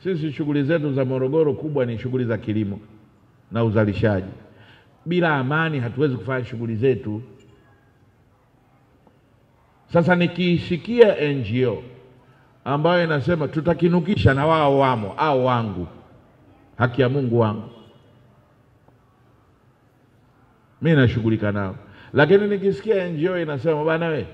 Sisi shughuli zetu za Morogoro kubwa ni shughuli za kilimo na uzalishaji. Bila amani hatuwezi kufanya shughuli zetu. Sasa nikisikia NGO ambayo inasema tutakinukisha na wao wamo au wangu, haki ya Mungu wangu, mimi nashughulika nao. Lakini nikisikia NGO inasema bana we,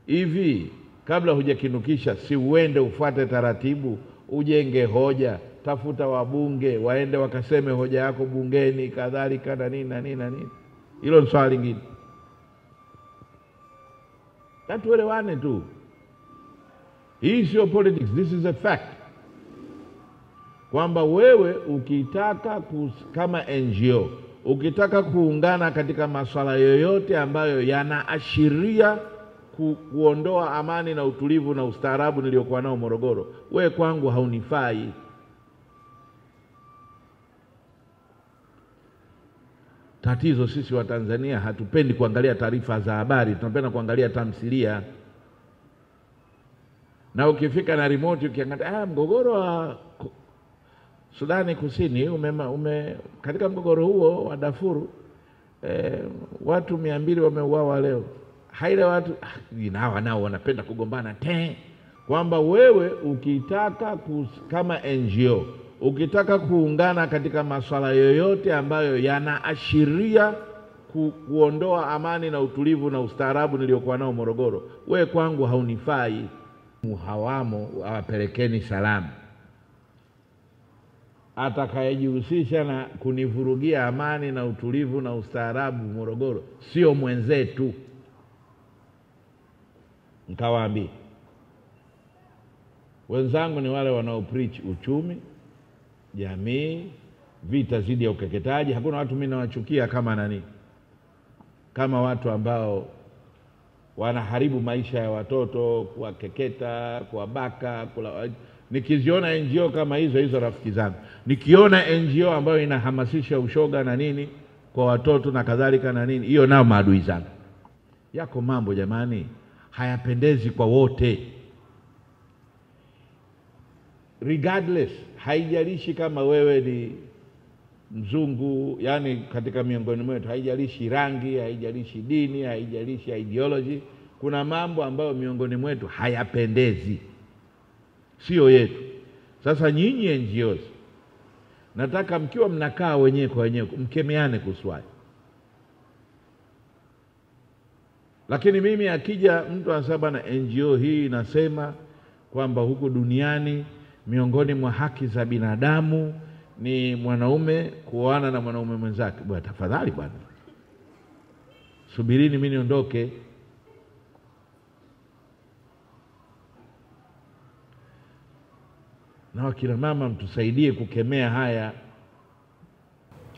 hivi kabla hujakinukisha si uende ufuate taratibu, ujenge hoja, tafuta wabunge waende wakaseme hoja yako bungeni kadhalika na nini na nini na nini. Hilo ni swali lingine. Tuelewane tu. Hii sio politics, this is a fact. Kwamba wewe ukitaka kama NGO, ukitaka kuungana katika masuala yoyote ambayo yanaashiria kuondoa amani na utulivu na ustaarabu niliokuwa nao Morogoro, wewe kwangu haunifai. Tatizo sisi wa Tanzania hatupendi kuangalia taarifa za habari, tunapenda kuangalia tamthilia. Na ukifika na remote ukiangalia mgogoro wa Sudani Kusini katika mgogoro huo wa Darfur watu 200 wameuawa leo. Haile watu nao wanapenda kugombana kwamba wewe ukitaka kama NGO, ukitaka kuungana katika masuala yoyote ambayo yanaashiria kuondoa amani na utulivu na ustaarabu niliokuwa nao Morogoro, wewe kwangu haunifai. Muhawamo awapelekeni salamu. Atakayejihusisha na kunivurugia amani na utulivu na ustaarabu Morogoro sio mwenzetu. Nikawaambia wenzangu ni wale wanaopreach uchumi, jamii, vita zidi ya ukeketaji. Hakuna watu mimi nawachukia kama nani, kama watu ambao wanaharibu maisha ya watoto, kuwakeketa, kuwabaka, nikiziona NGO kama hizo rafiki zangu. Nikiona NGO ambayo inahamasisha ushoga na nini kwa watoto na kadhalika na nini, hiyo nao maadui zangu. Yako mambo jamani hayapendezi kwa wote. Regardless, haijalishi kama wewe ni mzungu, yani katika miongoni mwetu, haijalishi rangi, haijalishi dini, haijalishi ideology, kuna mambo ambayo miongoni mwetu hayapendezi, sio yetu. Sasa nyinyi NGOs, nataka mkiwa mnakaa wenyewe kwa wenyewe mkemeane kuswali. Lakini mimi akija mtu anasema na NGO hii inasema kwamba huku duniani miongoni mwa haki za binadamu ni mwanaume kuoana na mwanaume mwenzake, bwana tafadhali bwana, subirini mimi niondoke. Na wakina mama mtusaidie kukemea haya.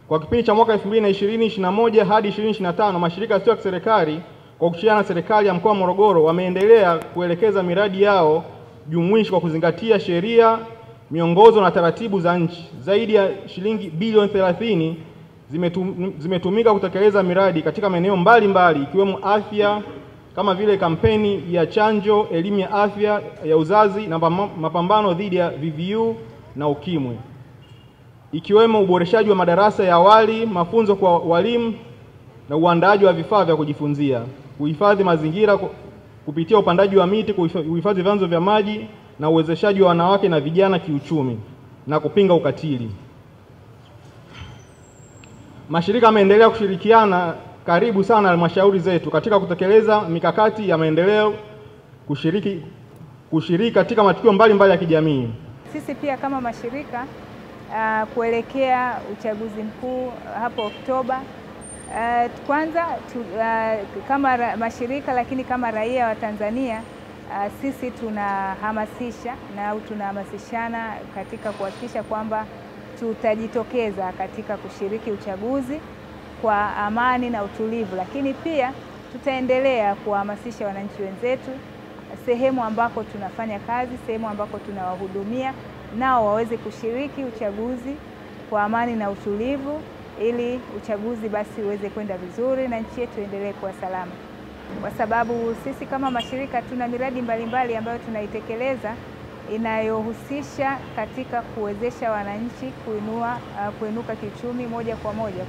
Kwa kipindi cha mwaka 2020-2021 hadi 2025, mashirika yasiyo ya kiserikali kwa kushirikiana na serikali ya mkoa wa Morogoro wameendelea kuelekeza miradi yao jumuishi kwa kuzingatia sheria, miongozo na taratibu za nchi. Zaidi ya shilingi bilioni 30 zimetumika kutekeleza miradi katika maeneo mbalimbali ikiwemo afya kama vile kampeni ya chanjo, elimu ya afya ya uzazi na mapambano dhidi ya VVU na ukimwi, ikiwemo uboreshaji wa madarasa ya awali, mafunzo kwa walimu na uandaaji wa vifaa vya kujifunzia, kuhifadhi mazingira kupitia upandaji wa miti, kuhifadhi vyanzo vya maji na uwezeshaji wa wanawake na vijana kiuchumi na kupinga ukatili. Mashirika yameendelea kushirikiana karibu sana na halmashauri zetu katika kutekeleza mikakati ya maendeleo, kushiriki katika matukio mbalimbali ya kijamii. Sisi pia kama mashirika kuelekea uchaguzi mkuu hapo Oktoba, kwanza kama mashirika lakini kama raia wa Tanzania, sisi tunahamasisha na tunahamasishana katika kuhakikisha kwamba tutajitokeza katika kushiriki uchaguzi kwa amani na utulivu, lakini pia tutaendelea kuhamasisha wananchi wenzetu sehemu ambako tunafanya kazi, sehemu ambako tunawahudumia, nao waweze kushiriki uchaguzi kwa amani na utulivu, ili uchaguzi basi uweze kwenda vizuri na nchi yetu endelee kuwa salama. Kwa sababu sisi kama mashirika tuna miradi mbalimbali ambayo tunaitekeleza inayohusisha katika kuwezesha wananchi kuinuka kiuchumi moja kwa moja.